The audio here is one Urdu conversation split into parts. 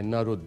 NRO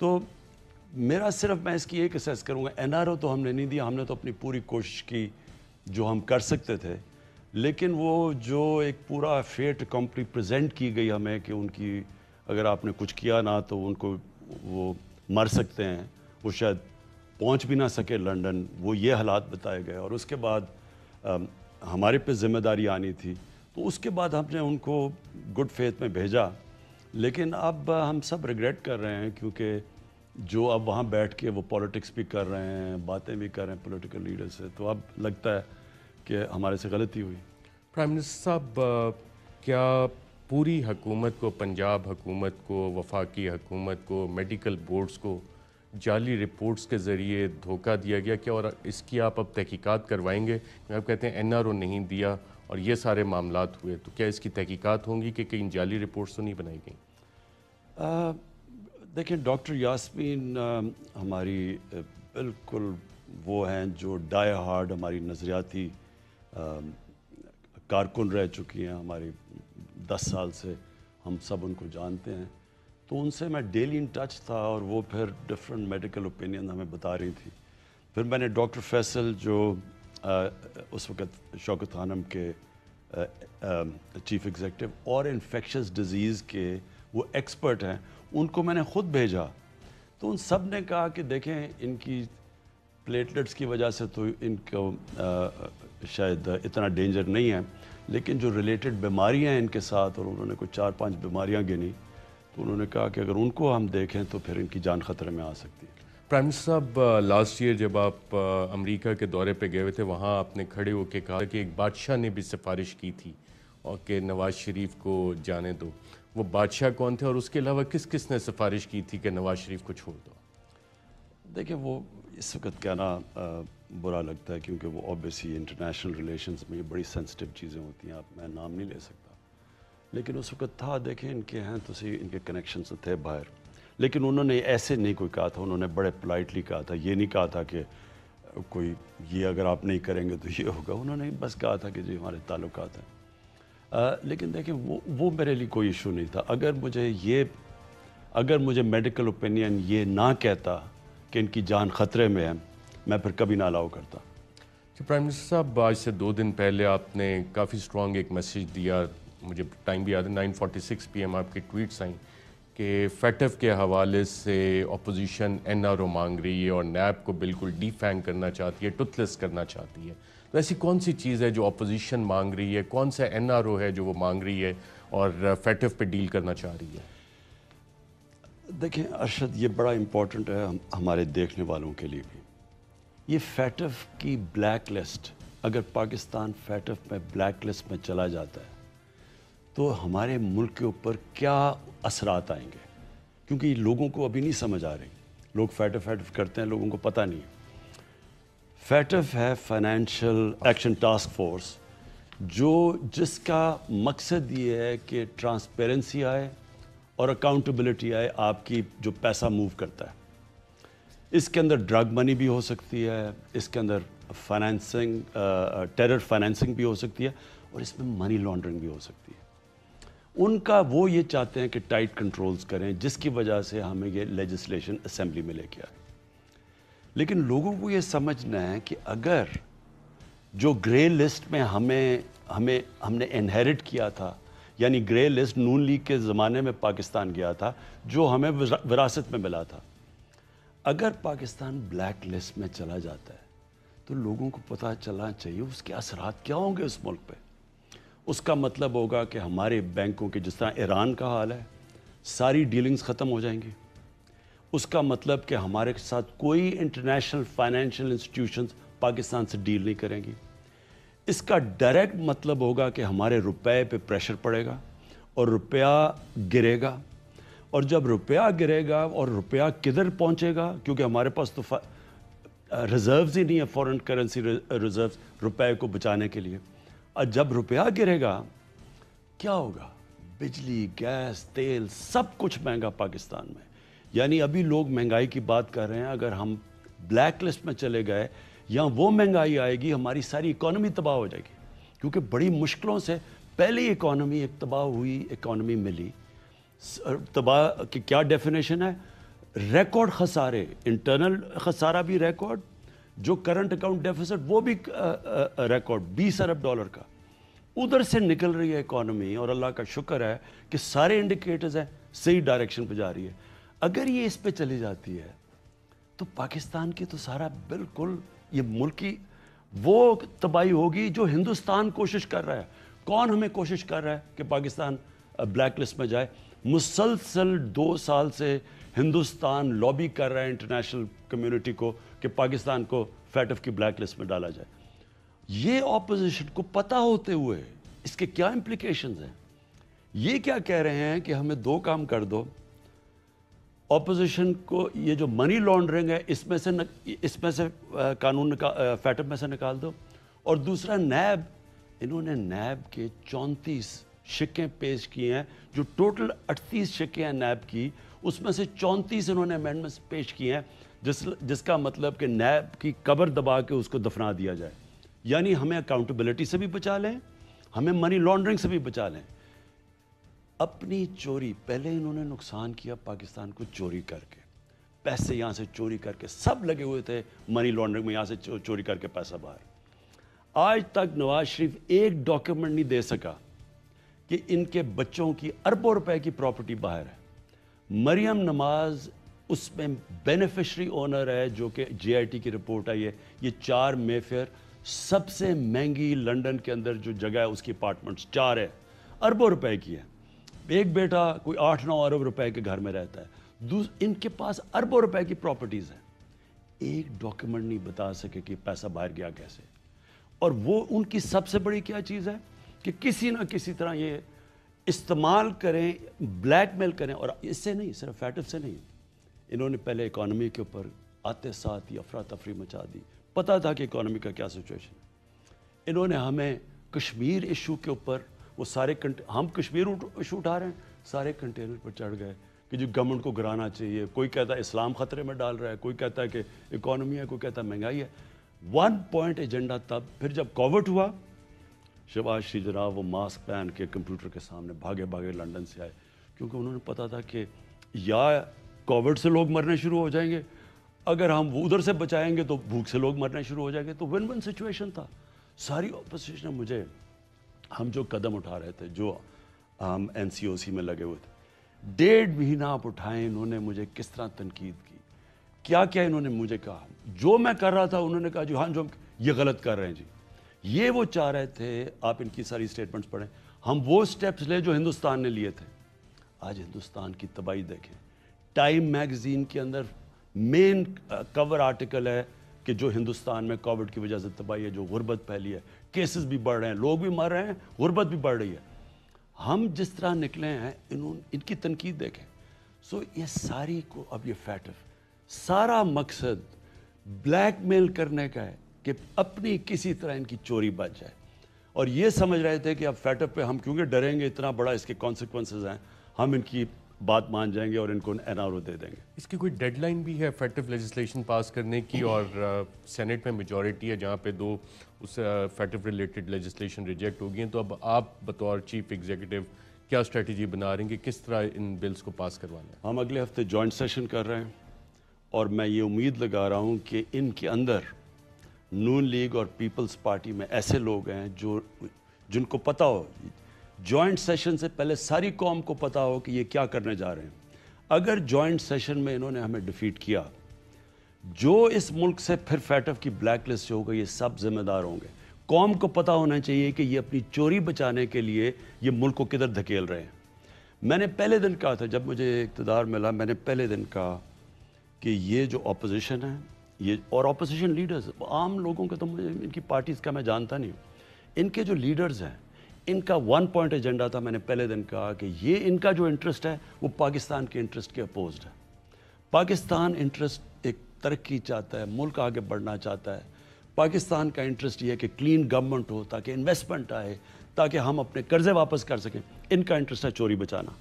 تو میرا صرف میں اس کی ایک اسیس کروں گا, این آر او تو ہم نے نہیں دیا, ہم نے تو اپنی پوری کوشش کی جو ہم کر سکتے تھے, لیکن وہ جو ایک پورا فیٹ کمپلی پریزنٹ کی گئی ہمیں کہ ان کی اگر آپ نے کچھ کیا نہ تو ان کو وہ مر سکتے ہیں, وہ شاید پہنچ بھی نہ سکے لنڈن, وہ یہ حالات بتائے گئے, اور اس کے بعد ہمارے پہ ذمہ داری آنی تھی, تو اس کے بعد ہم نے ان کو گڈ فیتھ میں بھیجا. لیکن اب ہم سب ریگریٹ کر رہے ہیں کیونکہ جو اب وہاں بیٹھ کے وہ پولیٹکس بھی کر رہے ہیں, باتیں بھی کر رہے ہیں پولیٹیکل لیڈر سے, تو اب لگتا ہے کہ ہمارے سے غلطی ہوئی. پرائم منسٹر صاحب, کیا پوری حکومت کو, پنجاب حکومت کو, وفاقی حکومت کو, میڈیکل بورڈز کو جعلی رپورٹس کے ذریعے دھوکہ دیا گیا کیا, اور اس کی آپ اب تحقیقات کروائیں گے؟ آپ کہتے ہیں این آر او نہیں دیا اور یہ سارے معاملات ہوئے, تو کیا اس کی تحقیقات ہوں گی کہ کہیں جعلی رپورٹس تو نہیں بنائی گئیں؟ دیکھیں ڈاکٹر یاسمین ہماری بالکل وہ ہیں جو ڈائی ہارڈ ہماری نظریاتی کارکن رہ چکی ہیں, ہماری 10 سال سے ہم سب ان کو جانتے ہیں, تو ان سے میں ڈیلی ان ٹچ تھا, اور وہ پھر ڈفرینٹ میڈیکل اوپینین ہمیں بتا رہی تھی. پھر میں نے ڈاکٹر فیصل جو اس وقت شوکت خانم کے چیف ایگزیکٹو اور انفیکشس ڈیزیز کے وہ ایکسپرٹ ہیں, ان کو میں نے خود بھیجا, تو ان سب نے کہا کہ دیکھیں ان کی پلیٹلیٹس کی وجہ سے تو ان کو شاید اتنا ڈینجر نہیں ہے, لیکن جو ریلیٹڈ بیماریاں ہیں ان کے ساتھ, اور انہوں نے کوئی 4-5 بیماریاں گنی, تو انہوں نے کہا کہ اگر ان کو ہم دیکھیں تو پھر ان کی جان خطرے میں آ سکتی ہے. پرائم منسٹر صاحب, لاسٹ ایئر جب آپ امریکہ کے دورے پہ گئے ہوئے تھے, وہاں آپ نے کھڑے ہو کے کہا کہ ایک بادشاہ نے بھی سفارش کی تھی اور کہ نواز شریف کو جانے دو. وہ بادشاہ کون تھے, اور اس کے علاوہ کس کس نے سفارش کی تھی کہ نواز شریف کو چھوڑ دو؟ دیکھیں وہ اس وقت کہنا برا لگتا ہے کیونکہ وہ اوبیسلی انٹرنیشنل ریلیشنز میں یہ بڑی سینسٹیو چیزیں ہوتی ہیں, آپ میں نام نہیں لے سکتا, لیکن اس وقت تھا. دیکھیں ان کے ہیں تو صحیح, ان کے کنیکشنز تھے باہر, لیکن انہوں نے ایسے نہیں کوئی کہا تھا, انہوں نے بڑے پولائٹلی کہا تھا, یہ نہیں کہا تھا کہ کوئی یہ اگر آپ نہیں کریں گے تو یہ ہوگا, انہوں نے بس کہا تھا کہ جی ہمارے تعلقات ہیں. لیکن دیکھیں وہ میرے لیے کوئی ایشو نہیں تھا. اگر مجھے میڈیکل اوپینین یہ نہ کہتا کہ ان کی جان خطرے میں ہے, میں پھر کبھی نہ الاؤ کرتا. پرائم منسٹر صاحب, آج سے 2 دن پہلے آپ نے کافی اسٹرانگ ایک میسیج دیا, مجھے ٹائم بھی یاد ہے, 9:46 PM آپ کی ٹویٹس آئیں کہ فیٹف کے حوالے سے اپوزیشن این آر او مانگ رہی ہے اور نیب کو بالکل ڈی فینگ کرنا چاہتی ہے, ٹوتھ لیس کرنا چاہتی ہے. تو ایسی کون سی چیز ہے جو اپوزیشن مانگ رہی ہے, کون سا این آر او ہے جو وہ مانگ رہی ہے اور فیٹف پہ ڈیل کرنا چاہ رہی ہے؟ دیکھیں ارشد, یہ بڑا امپورٹنٹ ہے ہمارے دیکھنے والوں کے لیے بھی. یہ فیٹف کی بلیک لسٹ, اگر پاکستان فیٹف میں بلیک لسٹ میں چلا جاتا ہے تو ہمارے ملک کے اوپر کیا اثرات آئیں گے, کیونکہ یہ لوگوں کو ابھی نہیں سمجھ آ رہی. لوگ فیٹف کرتے ہیں, لوگوں کو پتہ نہیں ہے. فیٹف ہے فائنینشیل ایکشن ٹاسک فورس, جس کا مقصد یہ ہے کہ ٹرانسپیرنسی آئے اور اکاؤنٹیبلٹی آئے آپ کی جو پیسہ موو کرتا ہے. اس کے اندر ڈرگ منی بھی ہو سکتی ہے, اس کے اندر فائنینسنگ, ٹیرر فائنینسنگ بھی ہو سکتی ہے, اور اس میں منی لانڈرنگ بھی ہو سکتی ہے. ان کا وہ یہ چاہتے ہیں کہ ٹائٹ کنٹرولز کریں, جس کی وجہ سے ہمیں یہ لیجسلیشن اسمبلی میں لے کے آئے. لیکن لوگوں کو یہ سمجھنا ہے کہ اگر جو گرے لسٹ میں ہم نے انہیرٹ کیا تھا, یعنی گرے لسٹ نون لیگ کے زمانے میں پاکستان گیا تھا, جو ہمیں وراثت میں ملا تھا, اگر پاکستان بلیک لسٹ میں چلا جاتا ہے تو لوگوں کو پتہ چلنا چاہیے اس کے اثرات کیا ہوں گے اس ملک پہ. اس کا مطلب ہوگا کہ ہمارے بینکوں کے, جس طرح ایران کا حال ہے, ساری ڈیلنگز ختم ہو جائیں گی. اس کا مطلب کہ ہمارے ساتھ کوئی انٹرنیشنل فائنینشیل انسٹیٹیوشنز پاکستان سے ڈیل نہیں کریں گی. اس کا ڈائریکٹ مطلب ہوگا کہ ہمارے روپے پہ پریشر پڑے گا اور روپیہ گرے گا. اور جب روپیہ گرے گا اور روپیہ کدھر پہنچے گا, کیونکہ ہمارے پاس تو ریزروز ہی نہیں ہے, فورن کرنسی ریزروز روپے کو بچانے کے لیے. اور جب روپیہ گرے گا کیا ہوگا؟ بجلی, گیس, تیل, سب کچھ مہنگا پاکستان میں. یعنی ابھی لوگ مہنگائی کی بات کر رہے ہیں, اگر ہم بلیک لسٹ میں چلے گئے یا وہ مہنگائی آئے گی, ہماری ساری اکانومی تباہ ہو جائے گی. کیونکہ بڑی مشکلوں سے پہلی اکانومی ایک تباہ ہوئی اکانومی ملی. تباہ کی کیا ڈیفینیشن ہے؟ ریکارڈ خسارے, انٹرنل خسارہ بھی ریکارڈ, جو کرنٹ اکاؤنٹ ڈیفیسٹ وہ بھی ریکارڈ $20 ارب کا. ادھر سے نکل رہی ہے اکانومی, اور اللہ کا شکر ہے کہ سارے انڈیکیٹرز ہیں صحیح ڈائریکشن پہ جا رہی ہے. اگر یہ اس پہ چلی جاتی ہے تو پاکستان کی تو سارا بالکل یہ ملکی وہ تباہی ہوگی جو ہندوستان کوشش کر رہا ہے. کون ہمیں کوشش کر رہا ہے کہ پاکستان بلیک لسٹ میں جائے؟ مسلسل 2 سال سے ہندوستان لابی کر رہا ہے انٹرنیشنل کمیونٹی کو کہ پاکستان کو فیٹف کی بلیک لسٹ میں ڈالا جائے. یہ اپوزیشن کو پتہ ہوتے ہوئے اس کے کیا امپلیکیشنز ہیں؟ یہ کیا کہہ رہے ہیں کہ ہمیں 2 کام کر دو, اپوزیشن کو یہ جو منی لانڈرنگ ہے اس میں سے قانون فیٹف میں سے نکال دو, اور دوسرا نیب, انہوں نے نیب کے 34 شکیں پیش کی ہیں, جو ٹوٹل 38 شکیں ہیں نیب کی, اس میں سے 34 انہوں نے امینڈمنٹس پیش کی ہیں, جس کا مطلب کہ نیب کی قبر دبا کے اس کو دفنا دیا جائے. یعنی ہمیں اکاؤنٹیبلٹی سے بھی بچا لیں, ہمیں منی لانڈرنگ سے بھی بچا لیں. اپنی چوری, پہلے انہوں نے نقصان کیا پاکستان کو چوری کر کے, پیسے یہاں سے چوری کر کے, سب لگے ہوئے تھے منی لانڈرنگ میں, یہاں سے چوری کر کے پیسہ باہر. آج تک نواز شریف ایک ڈاکیومنٹ نہیں دے سکا کہ ان کے بچوں کی اربوں روپے کی پراپرٹی باہر ہے. مریم نماز اس میں بینیفیشری اونر ہے, جو کہ جے آئی ٹی کی رپورٹ آئی ہے. یہ 4 مے فیئر سب سے مہنگی لنڈن کے اندر جو جگہ ہے اس کی اپارٹمنٹس 4 ہے, اربوں روپے کی ہے. ایک بیٹا کوئی 8-9 ارب روپے کے گھر میں رہتا ہے. ان کے پاس اربوں روپے کی پراپرٹیز ہیں. ایک ڈاکیومنٹ نہیں بتا سکے کہ پیسہ باہر گیا کیسے. اور وہ ان کی سب سے بڑی کیا چیز ہے کہ کسی نہ کسی طرح یہ استعمال کریں, بلیک میل کریں. اور اس سے نہیں, صرف فیٹف سے نہیں, انہوں نے پہلے اکانومی کے اوپر آتے ساتھ ہی افراتفری مچا دی. پتہ تھا کہ اکانومی کا کیا سچویشن ہے. انہوں نے ہمیں کشمیر ایشو کے اوپر وہ سارے ہم کشمیر ایشو اٹھا رہے ہیں, سارے کنٹینر پر چڑھ گئے کہ جو گورنمنٹ کو گرانا چاہیے. کوئی کہتا ہے اسلام خطرے میں ڈال رہا ہے, کوئی کہتا ہے کہ اکانومی ہے, کوئی کہتا ہے مہنگائی ہے. 1 پوائنٹ ایجنڈا تب. پھر جب کووڈ ہوا, شہباز شریف جناب وہ ماسک پہن کے کمپیوٹر کے سامنے بھاگے لنڈن سے آئے, کیونکہ انہوں نے پتا تھا کہ یا کووڈ سے لوگ مرنے شروع ہو جائیں گے, اگر ہم وہ ادھر سے بچائیں گے تو بھوک سے لوگ مرنے شروع ہو جائیں گے. تو ون سچویشن تھا. ساری اپوزیشن مجھے, ہم جو قدم اٹھا رہے تھے, جو ہم NCOC میں لگے ہوئے تھے, 1.5 مہینہ آپ اٹھائیں, انہوں نے مجھے کس طرح تنقید کی, کیا انہوں نے مجھے کہا. جو میں کر رہا تھا انہوں نے کہا جو ہاں جو یہ غلط کر رہے ہیں جی. یہ وہ چاہ رہے تھے, آپ ان کی ساری سٹیٹمنٹس پڑھیں, ہم وہ سٹیپس لیں جو ہندوستان نے لیے تھے. آج ہندوستان کی تباہی دیکھیں. ٹائم میگزین کے اندر مین کور آرٹیکل ہے کہ جو ہندوستان میں کووڈ کی وجہ سے تباہی ہے, جو غربت پھیلی ہے, کیسز بھی بڑھ رہے ہیں, لوگ بھی مر رہے ہیں, غربت بھی بڑھ رہی ہے. ہم جس طرح نکلے ہیں, ان کی تنقید دیکھیں. سو یہ ساری کو اب یہ فیٹف سارا مقصد بلیک میل کرنے کا ہے کہ اپنی کسی طرح ان کی چوری بچ جائے. اور یہ سمجھ رہے تھے کہ اب فیٹف پہ ہم کیونکہ ڈریں گے, اتنا بڑا اس کے کانسیکوینسز ہیں, ہم ان کی بات مان جائیں گے اور ان کو NRO دے دیں گے. اس کی کوئی ڈیڈ لائن بھی ہے فیٹف لیجسلیشن پاس کرنے کی, اور سینٹ میں میجورٹی ہے جہاں پہ 2 اس فیٹف ریلیٹڈ لیجسلیشن ریجیکٹ ہو گئی ہیں. تو اب آپ بطور چیف ایگزیکٹو کیا اسٹریٹجی بنا رہے ہیں کہ کس طرح ان بلز کو پاس کروانا ہے؟ ہم اگلے ہفتے جوائنٹ سیشن کر رہے ہیں, اور میں یہ امید لگا رہا ہوں کہ ان کے اندر نون لیگ اور پیپلز پارٹی میں ایسے لوگ ہیں جن کو پتہ ہو, جوائنٹ سیشن سے پہلے ساری قوم کو پتہ ہو کہ یہ کیا کرنے جا رہے ہیں. اگر جوائنٹ سیشن میں انہوں نے ہمیں ڈیفیٹ کیا, جو اس ملک سے پھر فیٹف کی بلیک لسٹ سے ہوگا, یہ سب ذمہ دار ہوں گے. قوم کو پتہ ہونا چاہیے کہ یہ اپنی چوری بچانے کے لیے یہ ملک کو کدھر دھکیل رہے ہیں. میں نے پہلے دن کہا تھا, جب مجھے اقتدار ملا, میں نے پہلے دن کہا کہ یہ جو اپوزیشن ہے, یہ اور اپوزیشن لیڈرز, عام لوگوں کا تو مجھے ان کی پارٹیز کا میں جانتا نہیں ہوں, ان کے جو لیڈرز ہیں ان کا 1 پوائنٹ ایجنڈا تھا. میں نے پہلے دن کہا کہ یہ ان کا جو انٹرسٹ ہے وہ پاکستان کے انٹرسٹ کے اپوزڈ ہے. پاکستان انٹرسٹ ایک ترقی چاہتا ہے, ملک آگے بڑھنا چاہتا ہے. پاکستان کا انٹرسٹ یہ ہے کہ کلین گورنمنٹ ہو, تاکہ انویسٹمنٹ آئے, تاکہ ہم اپنے قرضے واپس کر سکیں. ان کا انٹرسٹ ہے چوری بچانا.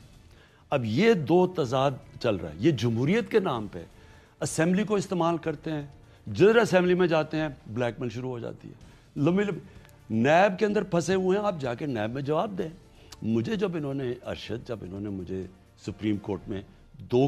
اب یہ 2 تضاد چل رہا ہے. یہ جمہوریت کے نام پہ اسمبلی کو استعمال کرتے ہیں, جدھر اسمبلی میں جاتے ہیں بلیک میل شروع ہو جاتی ہے. نیب کے اندر پھنسے ہوئے ہیں, آپ جا کے نیب میں جواب دیں. مجھے جب انہوں نے مجھے سپریم کورٹ میں 2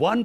1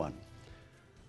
1।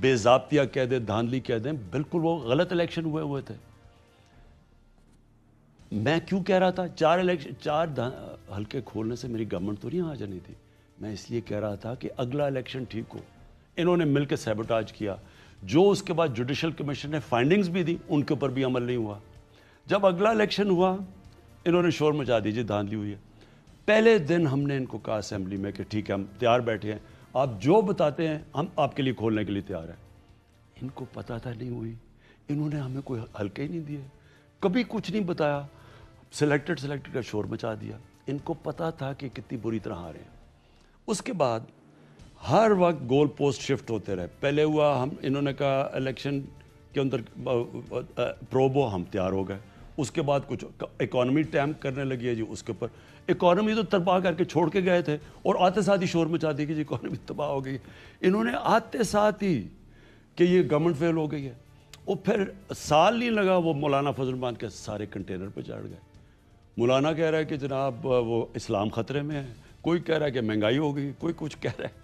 بے ضابطہ کہہ دیں، دھاندلی کہہ دیں، بالکل وہ غلط الیکشن ہوئے تھے۔ میں کیوں کہہ رہا تھا چار حلقے کھولنے سے میری گورنمنٹ تو نہیں آ جانی تھی، میں اس لیے کہہ رہا تھا کہ اگلا الیکشن ٹھیک ہو۔ انہوں نے مل کے سیبوٹاج کیا، جو اس کے بعد جوڈیشل کمیشن نے فائنڈنگز بھی دی، ان کے اوپر بھی عمل نہیں ہوا۔ جب اگلا الیکشن ہوا انہوں نے شور مچا دی، جی دھاندلی ہوئی ہے۔ پہلے دن ہم نے ان کو کہا اسمبلی میں کہ ٹھیک ہے ہم تیار بیٹھے ہیں، آپ جو بتاتے ہیں ہم آپ کے لیے کھولنے کے لیے تیار ہیں۔ ان کو پتہ تھا نہیں ہوئی، انہوں نے ہمیں کوئی حلقے ہی نہیں دیے، کبھی کچھ نہیں بتایا، سلیکٹڈ کا شور مچا دیا۔ ان کو پتہ تھا کہ کتنی بری طرح ہارے ہیں۔ اس کے بعد ہر وقت گول پوسٹ شفٹ ہوتے رہے۔ پہلے ہوا انہوں نے کہا الیکشن کے اندر پروبو، ہم تیار ہو گئے۔ اس کے بعد کچھ اکانومی ٹائم کرنے لگی ہے جی، اس کے اوپر اکانومی تو تباہ کر کے چھوڑ کے گئے تھے اور آتے ساتھ ہی شور مچا دی کہ جی اکانومی تباہ ہو گئی۔ انہوں نے آتے ساتھ ہی کہ یہ گورنمنٹ فیل ہو گئی ہے۔ اور پھر سال نہیں لگا وہ مولانا فضل الرحمان کے سارے کنٹینر پہ چڑھ گئے۔ مولانا کہہ رہا ہے کہ جناب وہ اسلام خطرے میں ہے، کوئی کہہ رہا ہے کہ مہنگائی ہو گئی، کوئی کچھ کہہ رہا ہے۔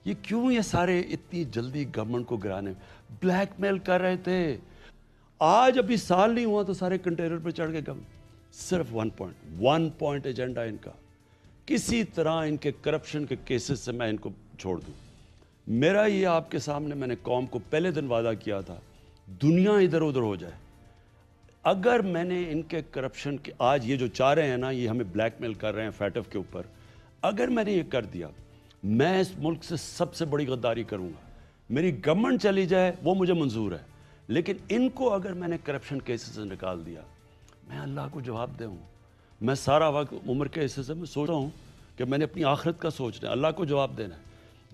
یہ کیوں یہ سارے اتنی جلدی گورنمنٹ کو گرانے بلیک میل کر رہے تھے؟ آج ابھی سال نہیں ہوا تو سارے کنٹینر پہ چڑھ گئے گورنمنٹ۔ صرف ون پوائنٹ ایجنڈا ان کا، کسی طرح ان کے کرپشن کے کیسز سے میں ان کو چھوڑ دوں۔ میرا یہ آپ کے سامنے میں نے قوم کو پہلے دن وعدہ کیا تھا، دنیا ادھر ادھر ہو جائے، اگر میں نے ان کے کرپشن کے آج یہ جو چاہ رہے ہیں نا، یہ ہمیں بلیک میل کر رہے ہیں فیٹف کے اوپر، اگر میں نے یہ کر دیا میں اس ملک سے سب سے بڑی غداری کروں گا۔ میری گورنمنٹ چلی جائے وہ مجھے منظور ہے، لیکن ان کو اگر میں نے کرپشن کیسز سے نکال دیا میں اللہ کو جواب دوں۔ میں سارا وقت عمر کے حصے سے میں سوچ رہا ہوں کہ میں نے اپنی آخرت کا سوچنا ہے، اللہ کو جواب دینا ہے۔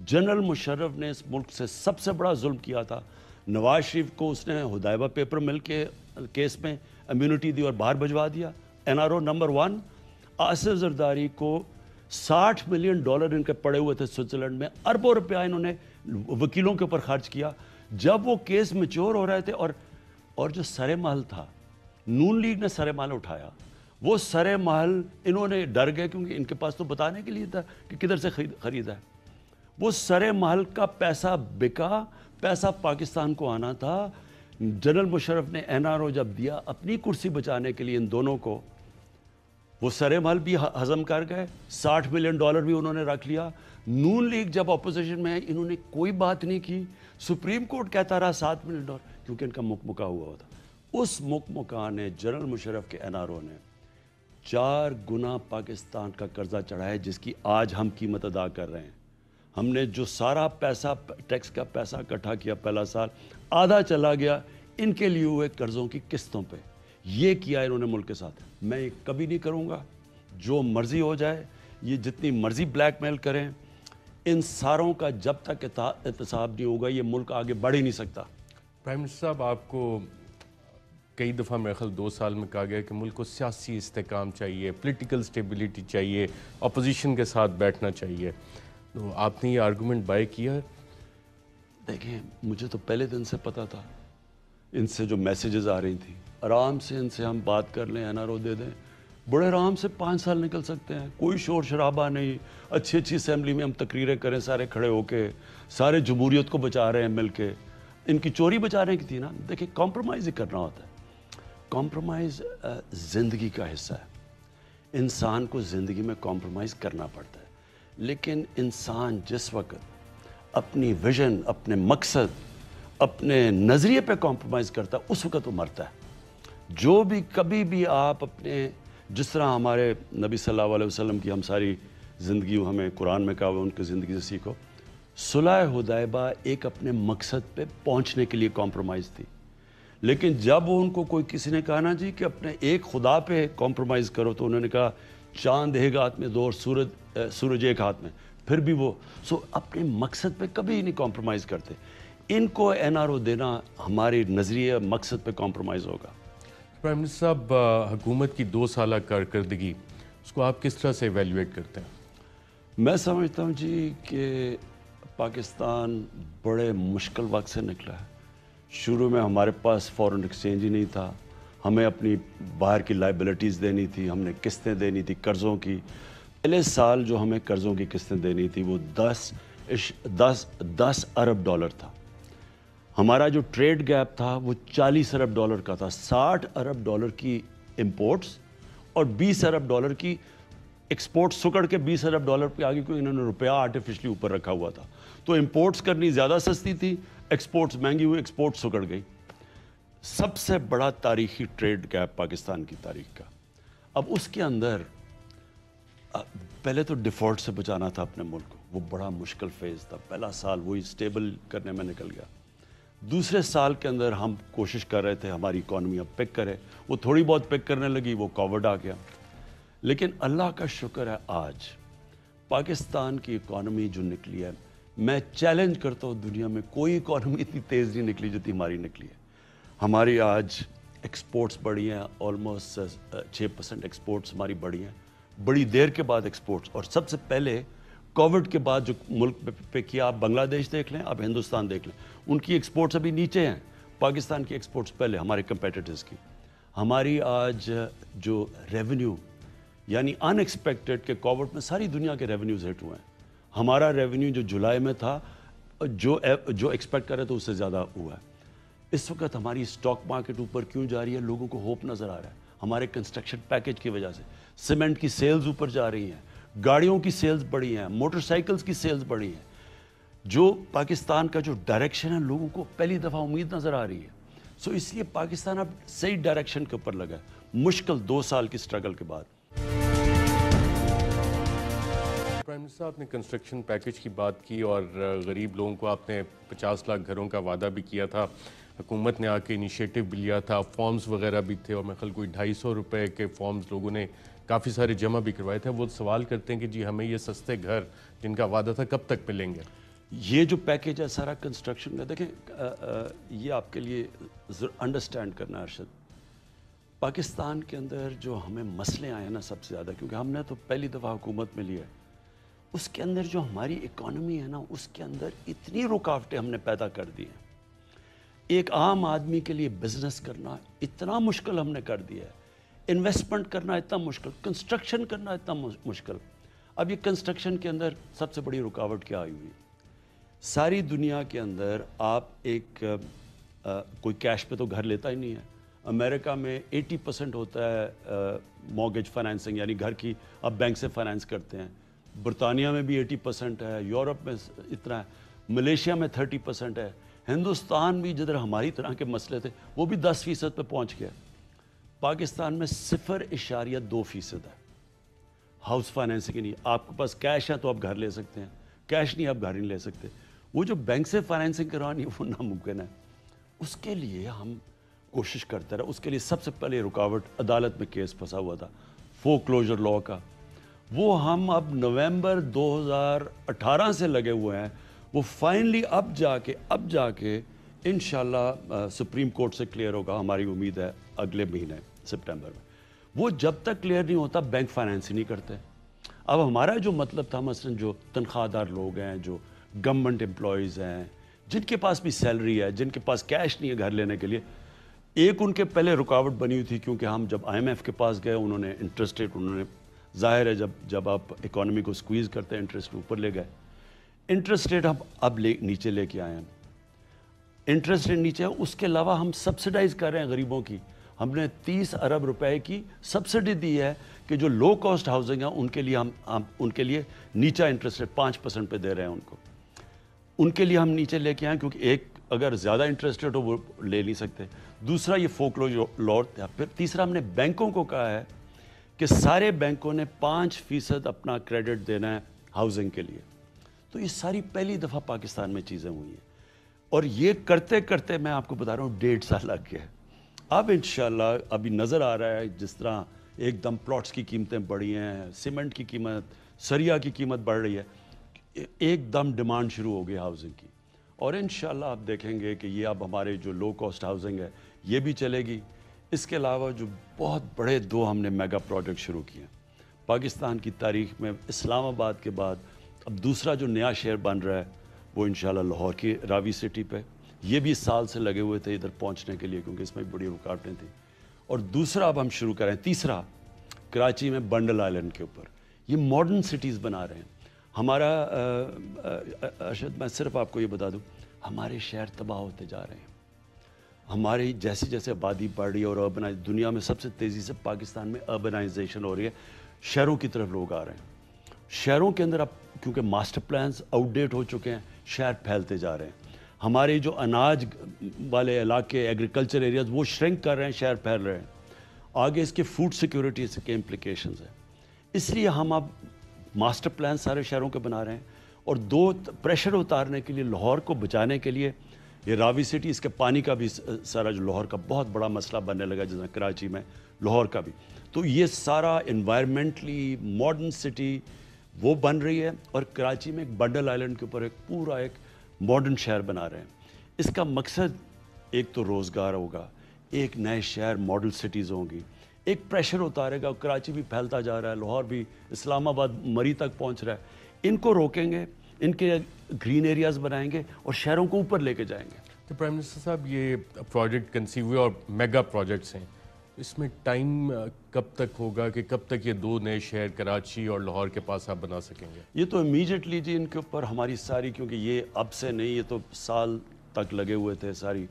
جنرل مشرف نے اس ملک سے سب سے بڑا ظلم کیا تھا۔ نواز شریف کو اس نے حدیبہ پیپر مل کے کیس میں امیونٹی دی اور باہر بھجوا دیا، NRO نمبر 1۔ آصف زرداری کو $60 ملین ان کے پڑے ہوئے تھے سوئٹزرلینڈ میں، اربوں روپیہ انہوں نے وکیلوں کے اوپر خرچ کیا۔ جب وہ کیس میچور ہو رہے تھے اور جو سر محل تھا، نون لیگ نے سر محل اٹھایا، وہ سر محل انہوں نے ڈر گئے کیونکہ ان کے پاس تو بتانے کے لیے تھا کہ کدھر سے خریدا ہے۔ وہ سر محل کا پیسہ بکا، پیسہ پاکستان کو آنا تھا۔ جنرل مشرف نے NRO جب دیا اپنی کرسی بچانے کے لیے ان دونوں کو، وہ سر محل بھی ہضم کر گئے، $60 ملین بھی انہوں نے رکھ لیا۔ نون لیگ جب اپوزیشن میں ہے انہوں نے کوئی بات نہیں کی، سپریم کورٹ کہتا رہا $7 ملین کیونکہ ان کا مکمکا ہوا تھا۔ اس مکمکا نے جنرل مشرف کے NRO نے 4 گنا پاکستان کا قرضہ چڑھایا، جس کی آج ہم قیمت ادا کر رہے ہیں۔ ہم نے جو سارا پیسہ ٹیکس کا پیسہ اکٹھا کیا پہلا سال، آدھا چلا گیا ان کے لیے ہوئے قرضوں کی قسطوں پہ۔ یہ کیا انہوں نے ملک کے ساتھ، میں یہ کبھی نہیں کروں گا۔ جو مرضی ہو جائے، یہ جتنی مرضی بلیک میل کریں، ان ساروں کا جب تک احتساب نہیں ہوگا یہ ملک آگے بڑھ ہی نہیں سکتا۔ پرائم منسٹر صاحب، آپ کو کئی دفعہ میرے خیال 2 سال میں کہا گیا کہ ملک کو سیاسی استحکام چاہیے، پولیٹیکل سٹیبلٹی چاہیے، اپوزیشن کے ساتھ بیٹھنا چاہیے، تو آپ نے یہ آرگومنٹ بائی کیا؟ دیکھیں، مجھے تو پہلے دن سے پتا تھا، ان سے جو میسیجز آ رہی تھی، آرام سے ان سے ہم بات کر لیں، NRO دے دیں، بڑے آرام سے 5 سال نکل سکتے ہیں، کوئی شور شرابہ نہیں، اچھی اسمبلی میں ہم تقریریں کریں سارے کھڑے ہو کے، سارے جمہوریت کو بچا رہے ہیں مل کے۔ ان کی چوری بچانے کی تھی نا۔ دیکھیں، کمپرومائز ہی کرنا ہوتا ہے، کمپرومائز زندگی کا حصہ ہے، انسان کو زندگی میں کمپرومائز کرنا پڑتا ہے، لیکن انسان جس وقت اپنی ویژن، اپنے مقصد، اپنے نظریے پہ کمپرومائز کرتا ہے اس وقت وہ مرتا ہے۔ جو بھی کبھی بھی آپ اپنے، جس طرح ہمارے نبی صلی اللہ علیہ وسلم کی ہم ساری زندگی ہمیں قرآن میں کہا ہوا ان کی زندگی سے سیکھو، صلح حدیبیہ ایک اپنے مقصد پہ پہنچنے کے لیے کمپرومائز تھی، لیکن جب ان کو کوئی کسی نے کہا نا جی کہ اپنے ایک خدا پہ کمپرومائز کرو، تو انہوں نے کہا چاند ایک ہاتھ میں دو اور سورج ایک ہاتھ میں، پھر بھی وہ اپنے مقصد پہ کبھی نہیں کمپرومائز کرتے۔ ان کو NRO دینا ہماری نظریہ مقصد پہ کمپرومائز ہوگا۔ پرائم منسٹر صاحب، حکومت کی 2 سالہ کارکردگی، اس کو آپ کس طرح سے ایویلیویٹ کرتے ہیں؟ میں سمجھتا ہوں جی کہ پاکستان بڑے مشکل وقت سے نکلا ہے۔ شروع میں ہمارے پاس فورن ایکسچینج ہی نہیں تھا، ہمیں اپنی باہر کی لائبلٹیز دینی تھی، ہم نے قسطیں دینی تھی قرضوں کی۔ پہلے سال جو ہمیں قرضوں کی قسطیں دینی تھی وہ $10 ارب تھا۔ ہمارا جو ٹریڈ گیپ تھا وہ $40 ارب کا تھا. $60 ارب کی امپورٹس اور $20 ارب کی ایکسپورٹ سکڑ کے $20 ارب پہ آگے کوئی انہوں نے روپیہ آرٹیفیشلی اوپر رکھا ہوا تھا. تو امپورٹس کرنی زیادہ سستی تھی, ایکسپورٹس مہنگی ہوئی, ایکسپورٹ سکڑ گئی. سب سے بڑا تاریخی ٹریڈ گیپ پاکستان کی تاریخ کا. اب اس کے اندر پہلے تو ڈیفالٹ سے بچانا تھا اپنے ملک کو, وہ بڑا مشکل فیز تھا. پہلا سال وہی اسٹیبل کرنے میں نکل گیا. دوسرے سال کے اندر ہم کوشش کر رہے تھے ہماری اکانومی اب پک کرے, وہ تھوڑی بہت پک کرنے لگی, وہ کووڈ آ گیا. لیکن اللہ کا شکر ہے آج پاکستان کی اکانومی جو نکلی ہے, میں چیلنج کرتا ہوں دنیا میں کوئی اکانومی اتنی تیز نہیں نکلی جتنی ہماری نکلی ہے. ہماری آج ایکسپورٹس بڑھی ہیں, آلموسٹ 6% ایکسپورٹس ہماری بڑھی ہیں, بڑی دیر کے بعد ایکسپورٹس. اور سب سے پہلے کووڈ کے بعد جو ملک پہ کیا, آپ بنگلہ دیش دیکھ لیں, آپ ہندوستان دیکھ لیں, ان کی ایکسپورٹس ابھی نیچے ہیں, پاکستان کی ایکسپورٹس پہلے ہمارے کمپیٹیٹرز کی. ہماری آج جو ریونیو یعنی ان ایکسپیکٹڈ کہ کووڈ میں ساری دنیا کے ریونیوز ہٹ ہوئے ہیں, ہمارا ریونیو جو جولائی میں تھا جو ایکسپیکٹ کر رہے تھے اس سے زیادہ ہوا ہے. اس وقت ہماری اسٹاک مارکیٹ اوپر کیوں جا رہی ہے؟ لوگوں کو ہوپ نظر آ رہا ہے. ہمارے کنسٹرکشن پیکج کی وجہ سے سیمنٹ کی سیلز اوپر جا رہی ہیں, گاڑیوں کی سیلز بڑھی ہیں, موٹر سائیکلز کی سیلز بڑھی ہیں. جو پاکستان کا جو ڈائریکشن ہے لوگوں کو پہلی دفعہ امید نظر آ رہی ہے. سو اس لیے پاکستان اب صحیح ڈائریکشن کے اوپر لگا ہے, مشکل 2 سال کی سٹرگل کے بعد. پرائم منسٹر آپ نے کنسٹرکشن پیکج کی بات کی اور غریب لوگوں کو آپ نے 50 لاکھ گھروں کا وعدہ بھی کیا تھا. حکومت نے آ کے انیشیٹو بھی لیا تھا, فارمز وغیرہ بھی تھے, اور میں خیال کوئی 250 روپے کے فارمز لوگوں نے کافی سارے جمع بھی کروائے تھے. وہ سوال کرتے ہیں کہ جی ہمیں یہ سستے گھر جن کا وعدہ تھا کب تک ملیں گے؟ یہ جو پیکج ہے سارا کنسٹرکشن کا, دیکھیں یہ آپ کے لیے انڈرسٹینڈ کرنا ہے ارشد. پاکستان کے اندر جو ہمیں مسئلے آئے ہیں نا سب سے زیادہ, کیونکہ ہم نے تو پہلی دفعہ حکومت میں لیا ہے, اس کے اندر جو ہماری اکانومی ہے نا اس کے اندر اتنی رکاوٹیں ہم نے پیدا کر دی ہیں. ایک عام آدمی کے لیے بزنس کرنا اتنا مشکل ہم نے کر دیا ہے, انویسٹمنٹ کرنا اتنا مشکل, کنسٹرکشن کرنا اتنا مشکل. اب یہ کنسٹرکشن کے اندر سب سے بڑی رکاوٹ کیا آئی ہوئی ہے؟ ساری دنیا کے اندر آپ ایک کوئی کیش پہ تو گھر لیتا ہی نہیں ہے. امریکہ میں 80% ہوتا ہے مورگیج فائنینسنگ, یعنی گھر کی آپ بینک سے فائنینس کرتے ہیں. برطانیہ میں بھی 80% ہے, یورپ میں اتنا ہے, ملیشیا میں 30% ہے. ہندوستان بھی جدھر ہماری طرح کے مسئلے تھے وہ بھی 10% پہ پہنچ گیا. پاکستان میں 0.2% ہے ہاؤس فائنینسنگ. نہیں, آپ کے پاس کیش ہے تو آپ گھر لے سکتے ہیں, کیش نہیں آپ گھر نہیں لے سکتے. وہ جو بینک سے فائنینسنگ کروانی وہ ناممکن ہے. اس کے لیے ہم کوشش کرتے رہے. اس کے لیے سب سے پہلے رکاوٹ عدالت میں کیس پھنسا ہوا تھا فور کلوجر لاء کا, وہ ہم اب نومبر 2018 سے لگے ہوئے ہیں. وہ فائنلی اب جا کے انشاءاللہ سپریم کورٹ سے کلیئر ہوگا, ہماری امید ہے اگلے مہینے سپٹمبر میں. وہ جب تک کلیئر نہیں ہوتا بینک فائنینس ہی نہیں کرتے. اب ہمارا جو مطلب تھا مثلا جو تنخواہ دار لوگ ہیں, جو گورنمنٹ امپلائیز ہیں, جن کے پاس بھی سیلری ہے, جن کے پاس کیش نہیں ہے گھر لینے کے لیے, ایک ان کے پہلے رکاوٹ بنی ہوئی تھی کیونکہ ہم جب IMF کے پاس گئے انہوں نے انٹرسٹ ریٹ, انہوں نے ظاہر ہے جب آپ اکانومی کو سکویز کرتے ہیں انٹرسٹ اوپر لے گئے. انٹرسٹ ریٹ ہم اب نیچے لے کے آئے ہیں. انٹرسٹ ریٹ نیچے ہے, اس کے علاوہ ہم سبسڈائز کر رہے ہیں غریبوں کی. ہم نے 30 ارب روپے کی سبسڈی دی ہے کہ جو لو کاسٹ ہاؤسنگ ہے ان کے لیے ہم ان کے لیے نیچا انٹرسٹ ریٹ 5% پہ دے رہے ہیں ان کو. ان کے لیے ہم نیچے لے کے آئیں کیونکہ ایک اگر زیادہ انٹرسٹ ریٹ ہو وہ لے نہیں سکتے. دوسرا یہ فورکلوجر لاء. پھر تیسرا ہم نے بینکوں کو کہا ہے کہ سارے بینکوں نے 5% اپنا کریڈٹ دینا ہے ہاؤسنگ کے لیے. تو یہ ساری پہلی دفعہ پاکستان میں چیزیں ہوئی ہیں, اور یہ کرتے کرتے میں آپ کو بتا رہا ہوں 1.5 سال لگ گیا. اب انشاءاللہ ابھی نظر آ رہا ہے جس طرح ایک دم پلاٹس کی قیمتیں بڑھی ہیں, سیمنٹ کی قیمت, سریا کی قیمت بڑھ رہی ہے, ایک دم ڈیمانڈ شروع ہو گئی ہاؤسنگ کی. اور انشاءاللہ آپ دیکھیں گے کہ یہ اب ہمارے جو لو کاسٹ ہاؤسنگ ہے یہ بھی چلے گی. اس کے علاوہ جو بہت بڑے 2 ہم نے میگا پروجیکٹ شروع کیے ہیں پاکستان کی تاریخ میں. اسلام آباد کے بعد اب دوسرا جو نیا شہر بن رہا ہے وہ انشاءاللہ لاہور کی راوی سٹی پہ. یہ بھی سال سے لگے ہوئے تھے ادھر پہنچنے کے لیے کیونکہ اس میں بڑی رکاوٹیں تھیں. اور دوسرا اب ہم شروع کریں, تیسرا کراچی میں بنڈل آئلینڈ کے اوپر. یہ ماڈرن سٹیز بنا رہے ہیں. ہمارا ارشد میں صرف آپ کو یہ بتا دوں, ہمارے شہر تباہ ہوتے جا رہے ہیں. ہماری جیسے جیسے آبادی بڑھ رہی ہے اور دنیا میں سب سے تیزی سے پاکستان میں اربنائزیشن ہو رہی ہے, شہروں کی طرف لوگ آ رہے ہیں. شہروں کے اندر اب کیونکہ ماسٹر پلانز آؤٹ ڈیٹ ہو چکے ہیں, شہر پھیلتے جا رہے ہیں. ہمارے جو اناج والے علاقے, ایگریکلچر ایریاز, وہ شرنک کر رہے ہیں, شہر پھیل رہے ہیں. آگے اس کے فوڈ سیکیورٹی کے امپلیکیشنز ہیں. اس لیے ہم اب ماسٹر پلان سارے شہروں کے بنا رہے ہیں, اور دو پریشر اتارنے کے لیے, لاہور کو بچانے کے لیے, یہ راوی سٹی, اس کے پانی کا بھی سارا جو لاہور کا بہت بڑا مسئلہ بننے لگا, جیسا کراچی میں لاہور کا بھی. تو یہ سارا انوائرمنٹلی ماڈرن سٹی وہ بن رہی ہے, اور کراچی میں ایک بنڈل آئلینڈ کے اوپر ایک پورا ایک ماڈرن شہر بنا رہے ہیں. اس کا مقصد ایک تو روزگار ہوگا, ایک نئے شہر ماڈل سٹیز ہوں گی, ایک پریشر اتارے گا. کراچی بھی پھیلتا جا رہا ہے, لاہور بھی, اسلام آباد مری تک پہنچ رہا ہے. ان کو روکیں گے, ان کے گرین ایریاز بنائیں گے اور شہروں کو اوپر لے کے جائیں گے. تو پرائم منسٹر صاحب, یہ پروجیکٹ کنسیو ہوئے اور میگا پروجیکٹس ہیں, اس میں ٹائم کب تک ہوگا کہ کب تک یہ دو نئے شہر کراچی اور لاہور کے پاس آپ بنا سکیں گے؟ یہ تو امیجیٹلی جی ان کے اوپر ہماری ساری, کیونکہ یہ اب سے نہیں, یہ تو سال تک لگے ہوئے تھے. ساری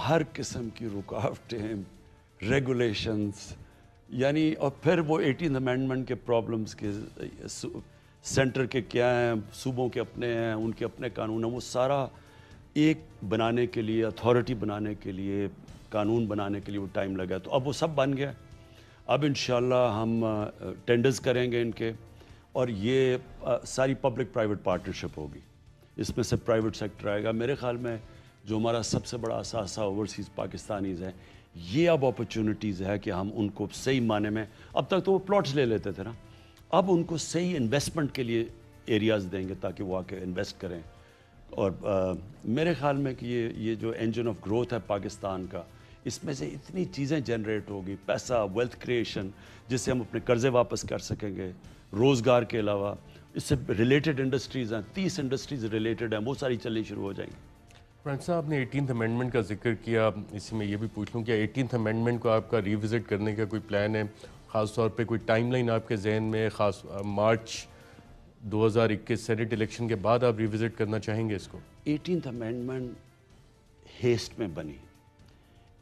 ہر قسم کی رکاوٹیں, ریگولیشنز, یعنی اور پھر وہ 18th امینڈمنٹ کے پرابلمز کے, سینٹر کے کیا ہیں, صوبوں کے اپنے ہیں, ان کے اپنے قانون ہیں, وہ سارا ایک بنانے کے لیے, اتھارٹی بنانے کے لیے, قانون بنانے کے لیے وہ ٹائم لگا. تو اب وہ سب بن گیا. اب انشاءاللہ ہم ٹینڈرز کریں گے ان کے, اور یہ ساری پبلک پرائیویٹ پارٹنرشپ ہوگی. اس میں سے پرائیویٹ سیکٹر آئے گا. میرے خیال میں جو ہمارا سب سے بڑا اثاثہ اوورسیز پاکستانیز ہیں, یہ اب اپرچونٹیز ہے کہ ہم ان کو صحیح معنی میں, اب تک تو وہ پلاٹس لے لیتے تھے نا, اب ان کو صحیح انویسٹمنٹ کے لیے ایریاز دیں گے تاکہ وہ آ کے انویسٹ کریں. اور میرے خیال میں کہ یہ جو انجن آف گروتھ ہے پاکستان کا, اس میں سے اتنی چیزیں جنریٹ ہوگی, پیسہ, ویلتھ کریشن, جس سے ہم اپنے قرضے واپس کر سکیں گے. روزگار کے علاوہ اس سے ریلیٹڈ انڈسٹریز ہیں, 30 انڈسٹریز ریلیٹڈ ہیں, وہ ساری چلنی شروع ہو جائیں گی. فرینڈ صاحب, آپ نے 18th امینڈمنٹ کا ذکر کیا, اسی میں یہ بھی پوچھ لوں, کیا 18th امینڈمنٹ کو آپ کا ریوزٹ کرنے کا کوئی پلان ہے؟ خاص طور پہ کوئی ٹائم لائن آپ کے ذہن میں, خاص مارچ 2021 سینٹ الیکشن کے بعد آپ ریوزٹ کرنا چاہیں گے اس کو؟ 18th امینڈمنٹ ہیسٹ میں بنی.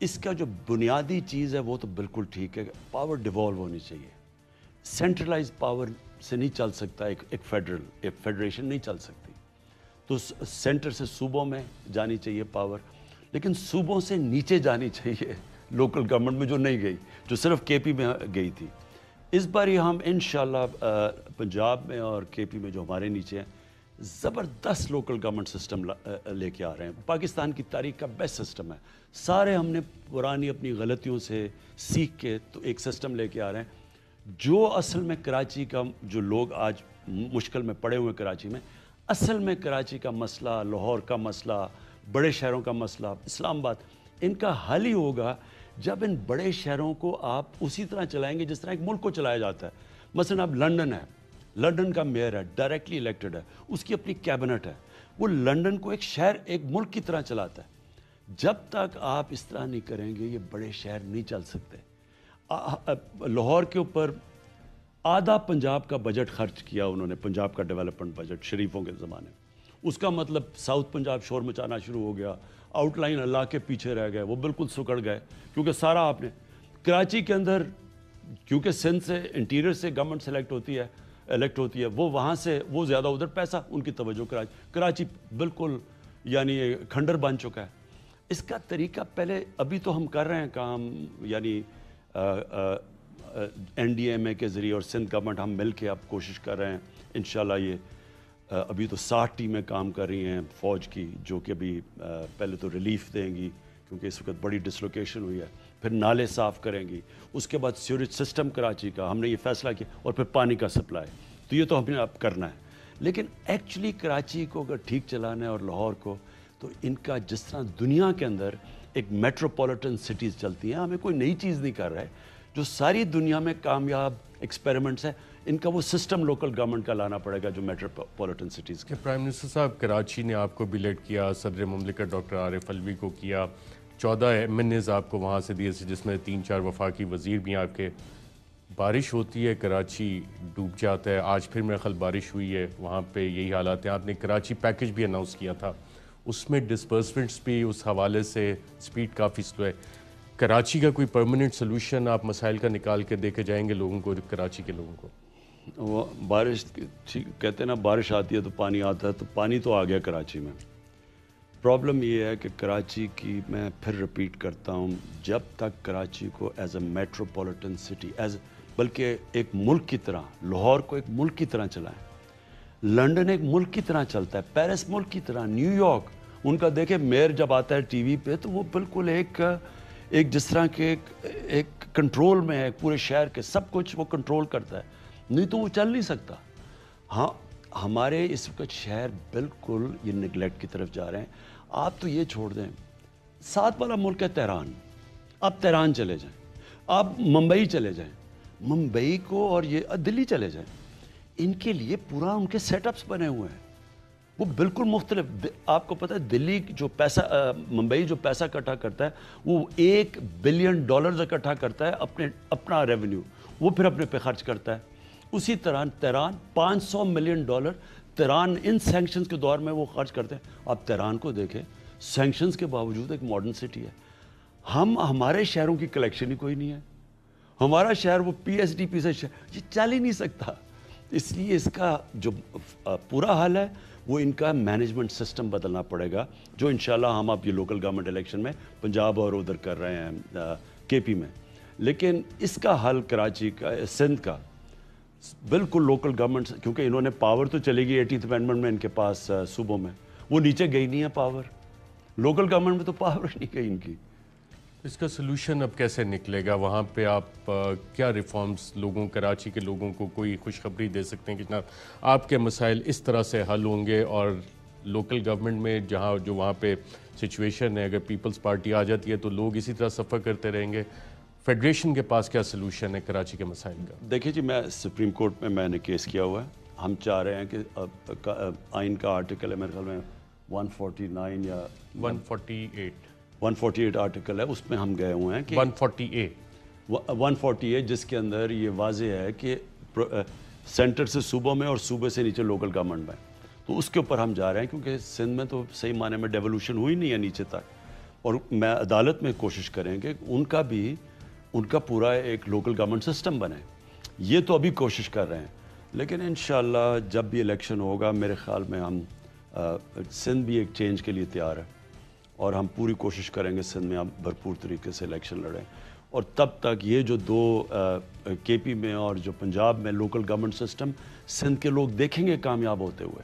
اس کا جو بنیادی چیز ہے وہ تو بالکل ٹھیک ہے, پاور ڈیوالو ہونی چاہیے. سینٹرلائز پاور سے نہیں چل سکتا, ایک فیڈریشن نہیں چل سکتی. تو سینٹر سے صوبوں میں جانی چاہیے پاور, لیکن صوبوں سے نیچے جانی چاہیے لوکل گورنمنٹ میں, جو نہیں گئی, جو صرف کے پی میں گئی تھی. اس بار یہ ہم انشاءاللہ پنجاب میں اور کے پی میں جو ہمارے نیچے ہیں, زبردست لوکل گورنمنٹ سسٹم لے کے آ رہے ہیں. پاکستان کی تاریخ کا بیسٹ سسٹم ہے. سارے ہم نے پرانی اپنی غلطیوں سے سیکھ کے تو ایک سسٹم لے کے آ رہے ہیں, جو اصل میں کراچی کا, جو لوگ آج مشکل میں پڑے ہوئے کراچی میں, اصل میں کراچی کا مسئلہ, لاہور کا مسئلہ, بڑے شہروں کا مسئلہ, اسلام آباد, ان کا حل ہی ہوگا جب ان بڑے شہروں کو آپ اسی طرح چلائیں گے جس طرح ایک ملک کو چلایا جاتا ہے. مثلا اب لنڈن ہے, لنڈن کا میئر ہے, ڈائریکٹلی الیکٹڈ ہے, اس کی اپنی کیبنٹ ہے, وہ لنڈن کو ایک شہر, ایک ملک کی طرح چلاتا ہے. جب تک آپ اس طرح نہیں کریں گے, یہ بڑے شہر نہیں چل سکتے. لاہور کے اوپر آدھا پنجاب کا بجٹ خرچ کیا انہوں نے, پنجاب کا ڈیولپمنٹ بجٹ شریفوں کے زمانے. اس کا مطلب ساؤتھ پنجاب شور مچانا شروع ہو گیا, آؤٹ لائن اللہ کے پیچھے رہ گئے, وہ بالکل سکڑ گئے, کیونکہ سارا آپ نے کراچی کے اندر, کیونکہ سندھ سے انٹیریئر سے گورنمنٹ سلیکٹ ہوتی ہے, الیکٹ ہوتی ہے, وہ وہاں سے وہ زیادہ ادھر پیسہ, ان کی توجہ کراچی بالکل یعنی کھنڈر بن چکا ہے. اس کا طریقہ پہلے, ابھی تو ہم کر رہے ہیں کام, یعنی این ڈی ایم اے کے ذریعے اور سندھ گورنمنٹ ہم مل کے اب کوشش کر رہے ہیں. انشاءاللہ یہ ابھی تو 60 ٹیمیں کام کر رہی ہیں فوج کی, جو کہ ابھی پہلے تو ریلیف دیں گی کیونکہ اس وقت بڑی ڈسلوکیشن ہوئی ہے, پھر نالے صاف کریں گی, اس کے بعد سیوریج سسٹم کراچی کا ہم نے یہ فیصلہ کیا, اور پھر پانی کا سپلائی. تو یہ تو ہم نے اب کرنا ہے. لیکن ایکچولی کراچی کو اگر ٹھیک چلانا ہے اور لاہور کو, تو ان کا جس طرح دنیا کے اندر ایک میٹروپولیٹن سٹیز چلتی ہیں, ہمیں کوئی نئی چیز نہیں کر رہے, جو ساری دنیا میں کامیاب ایکسپیریمنٹس ہیں, ان کا وہ سسٹم لوکل گورنمنٹ کا لانا پڑے گا جو میٹروپولیٹن سٹیز کا. پرائم منسٹر صاحب, کراچی نے آپ کو بھی لیڈ کیا, صدر مملکت ڈاکٹر عارف الوی کو کیا, 14 MNAs آپ کو وہاں سے دیے, جس میں 3-4 وفاقی وزیر بھی آپ کے. بارش ہوتی ہے, کراچی ڈوب جاتا ہے. آج پھر میرے خیال بارش ہوئی ہے, وہاں پہ یہی حالات ہیں. آپ نے کراچی پیکج بھی اناؤنس کیا تھا, اس میں ڈسبرسمنٹس بھی اس حوالے سے سپیڈ کافی سلو ہے. کراچی کا کوئی پرماننٹ سلوشن آپ مسائل کا نکال کے دے کے جائیں گے لوگوں کو, کراچی کے لوگوں کو؟ وہ بارش کہتے ہیں نا, بارش آتی ہے تو پانی آتا ہے, تو پانی تو آ گیا کراچی میں. پرابلم یہ ہے کہ کراچی کی, میں پھر رپیٹ کرتا ہوں, جب تک کراچی کو ایز اے میٹروپولیٹن سٹی, بلکہ ایک ملک کی طرح, لاہور کو ایک ملک کی طرح چلائیں, لنڈن ایک ملک کی طرح چلتا ہے, پیرس ملک کی طرح, نیو یارک, ان کا دیکھیں میئر جب آتا ہے ٹی وی پہ تو وہ بالکل ایک جس طرح کے ایک کنٹرول میں ہے, پورے شہر کے سب کچھ وہ کنٹرول کرتا ہے, نہیں تو وہ چل نہیں سکتا. ہاں ہمارے اس وقت شہر بالکل یہ نگلیکٹ کی طرف جا رہے ہیں. آپ تو یہ چھوڑ دیں, ساتھ والا ملک ہے تہران, آپ تہران چلے جائیں, آپ ممبئی چلے جائیں, ممبئی کو اور یہ دلی چلے جائیں, ان کے لیے پورا ان کے سیٹ اپس بنے ہوئے ہیں, وہ بالکل مختلف. آپ کو پتہ ہے دلی جو پیسہ, ممبئی جو پیسہ اکٹھا کرتا ہے وہ $1 بلین اکٹھا کرتا ہے, اپنا ریونیو وہ پھر اپنے پہ خرچ کرتا ہے. اسی طرح تہران $500 ملین تہران ان سینکشنز کے دور میں وہ خرچ کرتے ہیں. آپ تہران کو دیکھیں, سینکشنز کے باوجود ایک ماڈرن سٹی ہے. ہمارے شہروں کی کلیکشن ہی کوئی نہیں ہے, ہمارا شہر وہ PSDP سے یہ چل ہی نہیں سکتا. اس لیے اس کا جو پورا حل ہے وہ ان کا مینجمنٹ سسٹم بدلنا پڑے گا, جو انشاءاللہ ہم اب یہ لوکل گورنمنٹ الیکشن میں پنجاب اور ادھر کر رہے ہیں KP میں. لیکن اس کا حل کراچی کا, سندھ کا بالکل لوکل گورنمنٹ, کیونکہ انہوں نے پاور تو چلے گی 80th امینڈمنٹ میں ان کے پاس صوبوں میں, وہ نیچے گئی نہیں ہے پاور, لوکل گورنمنٹ میں تو پاور نہیں گئی ان کی. اس کا سلوشن اب کیسے نکلے گا وہاں پہ؟ آپ کیا ریفارمز لوگوں, کراچی کے لوگوں کو کوئی خوشخبری دے سکتے ہیں کہ جناب آپ کے مسائل اس طرح سے حل ہوں گے, اور لوکل گورنمنٹ میں جو وہاں پہ سچویشن ہے, اگر پیپلز پارٹی آ جاتی ہے تو لوگ اسی طرح سفر کرتے رہیں گے, فیڈریشن کے پاس کیا سلوشن ہے کراچی کے مسائل کا؟ دیکھیں جی, میں سپریم کورٹ میں نے کیس کیا ہوا ہے. ہم چاہ رہے ہیں کہ آئین کا آرٹیکل ہے میرے خیال میں 149 یا 148 آرٹیکل ہے, اس میں ہم گئے ہوئے ہیں کہ 148 جس کے اندر یہ واضح ہے کہ سینٹر سے صوبوں میں اور صوبے سے نیچے لوکل گورنمنٹ میں, تو اس کے اوپر ہم جا رہے ہیں, کیونکہ سندھ میں تو صحیح معنی میں ڈیولوشن ہوئی نہیں ہے نیچے تک, اور میں عدالت میں کوشش کریں کہ ان کا پورا ایک لوکل گورنمنٹ سسٹم بنے. یہ تو ابھی کوشش کر رہے ہیں, لیکن انشاءاللہ جب بھی الیکشن ہوگا میرے خیال میں ہم سندھ بھی ایک چینج کے لیے تیار ہے, اور ہم پوری کوشش کریں گے سندھ میں ہم بھرپور طریقے سے الیکشن لڑیں. اور تب تک یہ جو دو KP میں اور جو پنجاب میں لوکل گورنمنٹ سسٹم, سندھ کے لوگ دیکھیں گے کامیاب ہوتے ہوئے.